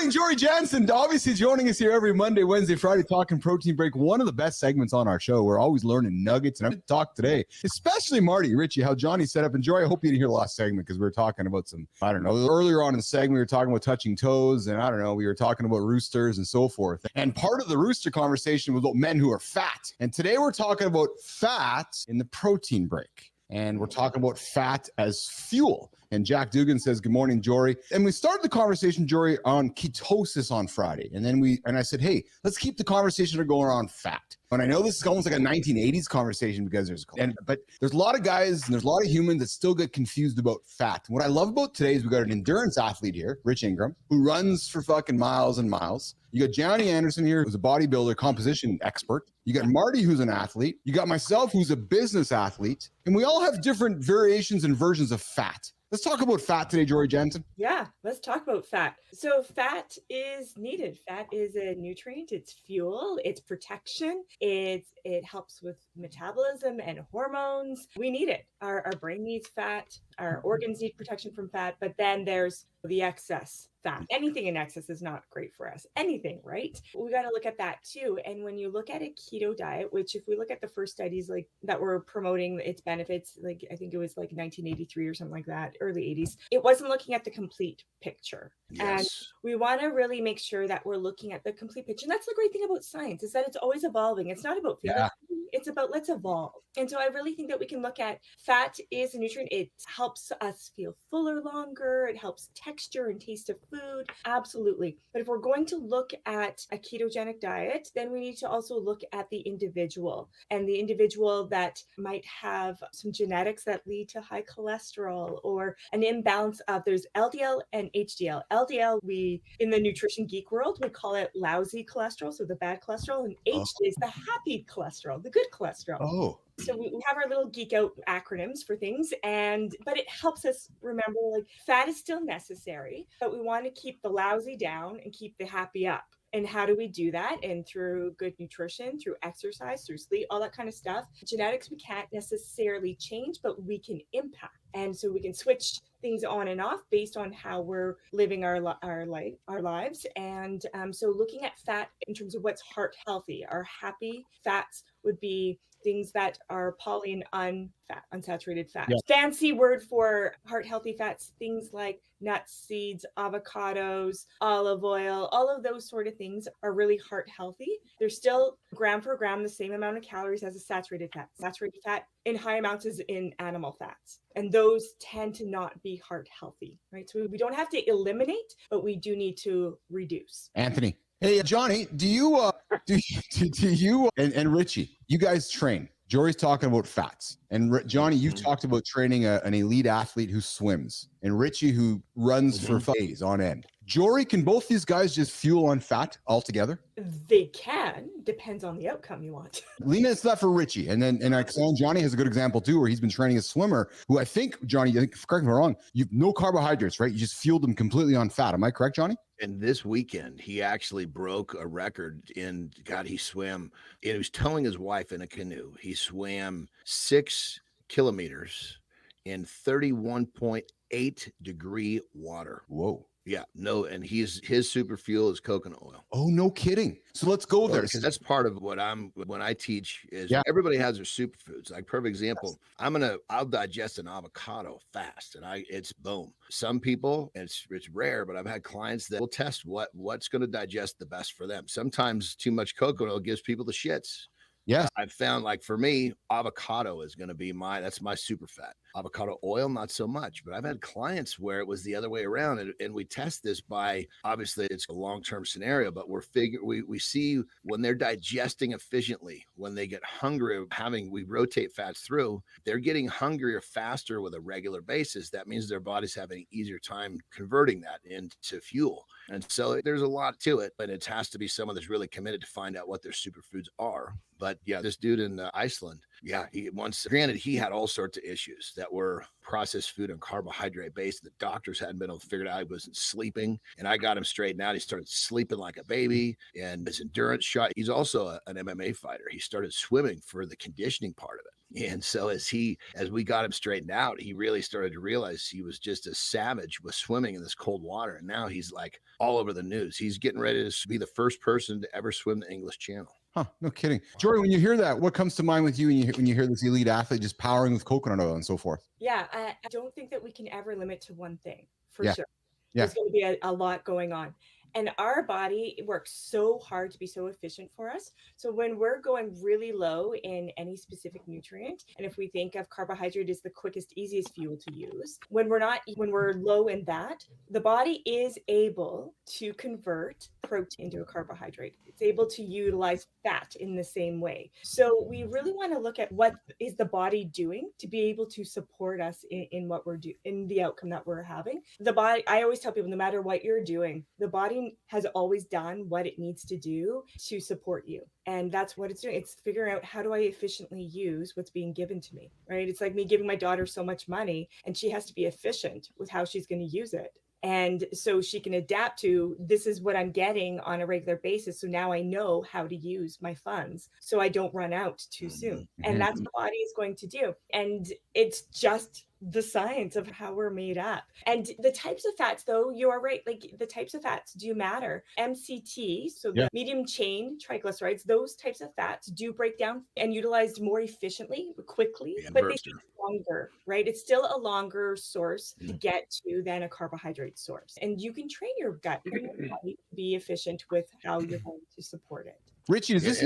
morning, Jory Janson. Obviously joining us here every Monday, Wednesday, Friday, talking protein break. One of the best segments on our show. We're always learning nuggets. And I'm going to talk today, especially Marty, Richie, how Johnny set up. And Jory, I hope you didn't hear the last segment because we were talking about some, I don't know, earlier on in the segment, we were talking about touching toes. And I don't know, we were talking about roosters and so forth. And part of the rooster conversation was about men who are fat. And today we're talking about fat in the protein break. And we're talking about fat as fuel. And Jack Dugan says, good morning, Jory. And we started the conversation, Jory, on ketosis on Friday. And I said, hey, let's keep the conversation going on fat. And I know this is almost like a 1980s conversation because but there's a lot of guys and there's a lot of humans that still get confused about fat. And what I love about today is we got an endurance athlete here, Rich Ingram, who runs for fucking miles and miles. You got Jonny Anderson here, who's a bodybuilder, composition expert. You got Marty, who's an athlete. You got myself, who's a business athlete. And we all have different variations and versions of fat. Let's talk about fat today, Jory Janson. Yeah, let's talk about fat. So fat is needed. Fat is a nutrient. It's fuel. It's protection. It helps with metabolism and hormones. We need it. Our brain needs fat. Our organs need protection from fat. But then there's the excess fat. Anything in excess is not great for us. Anything, right? We got to look at that too. And when you look at a keto diet, which if we look at the first studies like that were promoting its benefits, like I think it was like 1983 or something like that, early 80s, it wasn't looking at the complete picture. Yes. And we want to really make sure that we're looking at the complete picture. And that's the great thing about science is that it's always evolving. It's not about feeling. It's about let's evolve. And so I really think that we can look at fat is a nutrient. It helps us feel fuller longer. It helps texture and taste of food. Absolutely. But if we're going to look at a ketogenic diet, then we need to also look at the individual and the individual that might have some genetics that lead to high cholesterol or an imbalance of there's LDL and HDL. LDL, we in the nutrition geek world would call it lousy cholesterol, so the bad cholesterol, and HDL is the happy cholesterol, the good cholesterol. Oh. So we have our little geek out acronyms for things, but it helps us remember like fat is still necessary, but we want to keep the lousy down and keep the happy up. And how do we do that? And through good nutrition, through exercise, through sleep, all that kind of stuff. Genetics we can't necessarily change, but we can impact. And so we can switch things on and off based on how we're living our lives. And so looking at fat in terms of what's heart healthy, our happy fats would be things that are unsaturated fat. Yeah. Fancy word for heart healthy fats, things like nuts, seeds, avocados, olive oil, all of those sort of things are really heart healthy. They're still gram for gram the same amount of calories as a saturated fat. Saturated fat in high amounts is in animal fats. And those tend to not be heart healthy, right? So we don't have to eliminate, but we do need to reduce. Anthony. Hey, Johnny, do you and Richie, you guys train? Jory's talking about fats. And Johnny, you've talked about training an elite athlete who swims and Richie who runs for days on end. Jory, can both these guys just fuel on fat altogether? They can. Depends on the outcome you want. Lena, it's not for Richie. And Johnny has a good example too, where he's been training a swimmer who I think, Johnny, correct me if I'm wrong, you've no carbohydrates, right? You just fueled them completely on fat. Am I correct, Johnny? And this weekend, he actually broke a record he swam, and he was towing his wife in a canoe. He swam 6 kilometers in 31.8 degree water. Whoa. Yeah, no, and his super fuel is coconut oil. Oh, no kidding. So let's go there. Because that's part of when I teach is everybody has their superfoods. Like perfect example, I'll digest an avocado fast and it's boom. Some people, it's rare, but I've had clients that will test what's going to digest the best for them. Sometimes too much coconut oil gives people the shits. Yeah. I've found like for me, avocado is going to be that's my super fat. Avocado oil, not so much, but I've had clients where it was the other way around. And we test this by, obviously it's a long-term scenario, but we see when they're digesting efficiently, when they get hungry, we rotate fats through, they're getting hungrier faster with a regular basis. That means their body's having an easier time converting that into fuel. And so there's a lot to it, but it has to be someone that's really committed to find out what their superfoods are. But yeah, this dude in Iceland, granted, he had all sorts of issues that were processed food and carbohydrate based. The doctors hadn't been able to figure it out. He wasn't sleeping, and I got him straightened out. He started sleeping like a baby, and his endurance shot. He's also an MMA fighter. He started swimming for the conditioning part of it. And so as we got him straightened out, he really started to realize he was just a savage with swimming in this cold water. And now he's like all over the news. He's getting ready to be the first person to ever swim the English Channel. Huh, no kidding. Jory, when you hear that, what comes to mind with you when you hear this elite athlete just powering with coconut oil and so forth? Yeah, I don't think that we can ever limit to one thing, for Yeah. sure. Yeah. There's going to be a lot going on. And our body works so hard to be so efficient for us. So when we're going really low in any specific nutrient, and if we think of carbohydrate as the quickest, easiest fuel to use, when we're low in that, the body is able to convert protein into a carbohydrate. It's able to utilize fat in the same way. So we really want to look at what is the body doing to be able to support us in what we're doing, in the outcome that we're having. The body, I always tell people, no matter what you're doing, the body has always done what it needs to do to support you. And that's what it's doing. It's figuring out, how do I efficiently use what's being given to me, right? It's like me giving my daughter so much money, and she has to be efficient with how she's going to use it. And so she can adapt to, this is what I'm getting on a regular basis. So now I know how to use my funds so I don't run out too soon. And that's what the body is going to do. And it's just the science of how we're made up. And the types of fats, though, you are right. Like, the types of fats do matter. MCT, so the medium chain triglycerides, those types of fats do break down and utilized more efficiently, quickly, but they take longer, right? It's still a longer source to get to than a carbohydrate source. And you can train your gut, you can be efficient with how you're going to support it. Richie, is this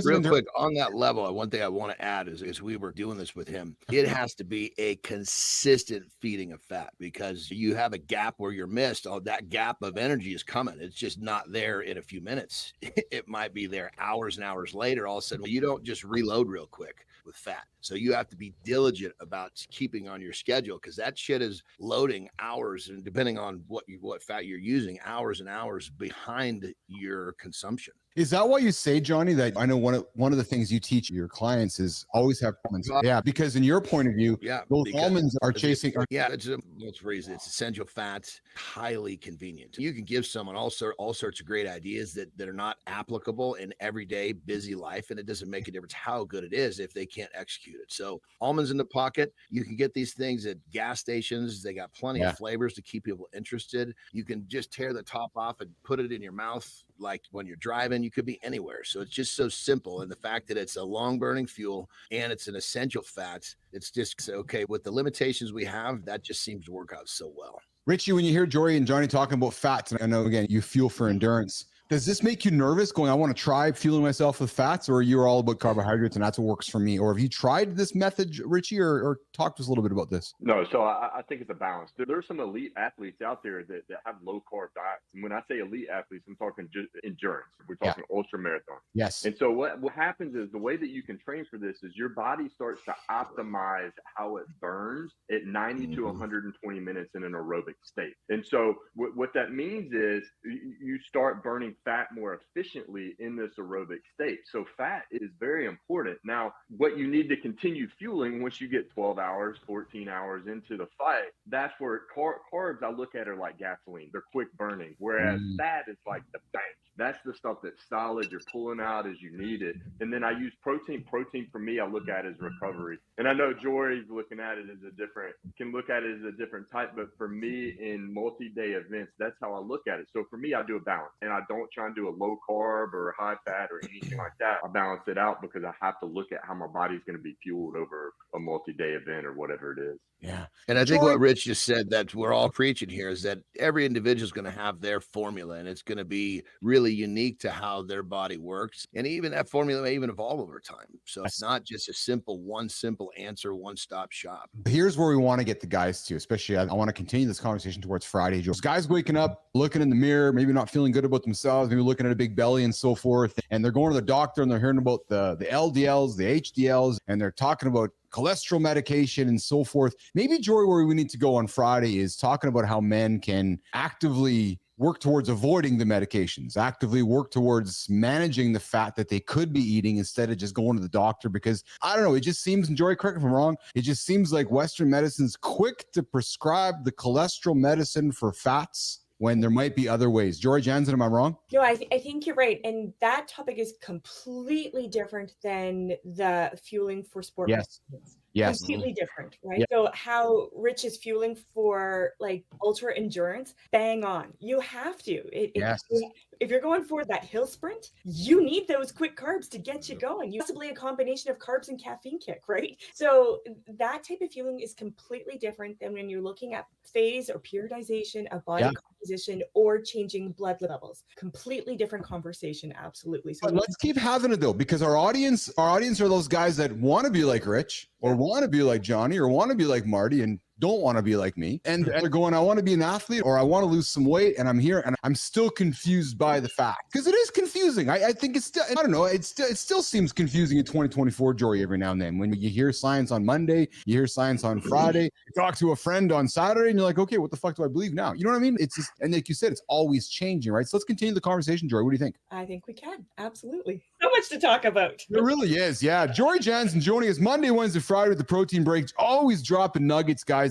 real quick on that level? One thing I want to add is we were doing this with him. It has to be a consistent feeding of fat, because you have a gap where you're missed. Oh, that gap of energy is coming. It's just not there in a few minutes. It might be there hours and hours later. All of a sudden, you don't just reload real quick with fat. So you have to be diligent about keeping on your schedule, because that shit is loading hours, and depending on what fat you're using, hours and hours behind your consumption. Is that why you say, Jonny, that I know one of the things you teach your clients is always have almonds? Yeah, because in your point of view, those almonds are chasing. It's essential fats, highly convenient. You can give someone all sorts of great ideas that are not applicable in everyday busy life, and it doesn't make a difference how good it is if they can't execute it. So almonds in the pocket, you can get these things at gas stations. They got plenty of flavors to keep people interested. You can just tear the top off and put it in your mouth, like when you're driving. You could be anywhere. So it's just so simple. And the fact that it's a long burning fuel and it's an essential fat, it's just okay with the limitations we have. That just seems to work out so well. Richie, when you hear Jory and Jonny talking about fats, and I know, again, you fuel for endurance, does this make you nervous going, I want to try fueling myself with fats, or you're all about carbohydrates and that's what works for me? Or have you tried this method, Richie, or talk to us a little bit about this? No, so I think it's a balance. There's some elite athletes out there that have low carb diets. And when I say elite athletes, I'm talking just endurance. We're talking ultra marathon. Yes. And so what happens is, the way that you can train for this is your body starts to optimize how it burns at 90 to 120 minutes in an aerobic state. And so what that means is you start burning fat more efficiently in this aerobic state. So fat is very important. Now, what you need to continue fueling once you get 12 hours, 14 hours into the fight, that's where carbs I look at are like gasoline. They're quick burning, whereas fat is like the bank. That's the stuff that's solid. You're pulling out as you need it. And then I use protein. Protein for me, I look at as recovery. And I know Jory's looking at it as can look at it as a different type, but for me in multi-day events, that's how I look at it. So for me, I do a balance, and I don't try and do a low carb or high fat or anything like that. I balance it out because I have to look at how my body's going to be fueled over a multi-day event or whatever it is. Yeah. And I think what Rich just said that we're all preaching here is that every individual is going to have their formula, and it's going to be really unique to how their body works. And even that formula may even evolve over time. So it's not just one simple answer, one-stop shop. Here's where we want to get the guys to, especially I want to continue this conversation towards Friday. Joe. Guys waking up, looking in the mirror, maybe not feeling good about themselves, maybe looking at a big belly and so forth. And they're going to the doctor and they're hearing about the LDLs, the HDLs, and they're talking about cholesterol medication and so forth. Maybe, Jory, where we need to go on Friday is talking about how men can actively work towards avoiding the medications, actively work towards managing the fat that they could be eating instead of just going to the doctor. Because I don't know, it just seems, and Jory, correct me if I'm wrong, it just seems like Western medicine's quick to prescribe the cholesterol medicine for fats when there might be other ways. Jory Janson, am I wrong? No, I think you're right. And that topic is completely different than the fueling for sport. Yes. Yes. Completely different, right? Yeah. So how Rich is fueling for like ultra endurance, bang on. You have to. Yes. If you're going for that hill sprint, you need those quick carbs to get you going. You possibly a combination of carbs and caffeine kick, right? So that type of fueling is completely different than when you're looking at phase or periodization of body composition or changing blood levels. Completely different conversation, absolutely. So but let's keep having it though, because our audience are those guys that want to be like Rich or want to be like Jonny or want to be like Marty and don't want to be like me. And they're going, I want to be an athlete or I want to lose some weight. And I'm here and I'm still confused by the fact, because it is confusing. I think it's still, I don't know. It still seems confusing in 2024, Jory, every now and then. When you hear science on Monday, you hear science on Friday, you talk to a friend on Saturday and you're like, okay, what the fuck do I believe now? You know what I mean? It's just, and like you said, it's always changing, right? So let's continue the conversation, Jory. What do you think? I think we can. Absolutely. So much to talk about. It really is. Yeah. Jory Janson joining us Monday, Wednesday, Friday with the protein break. Always dropping nuggets, guys.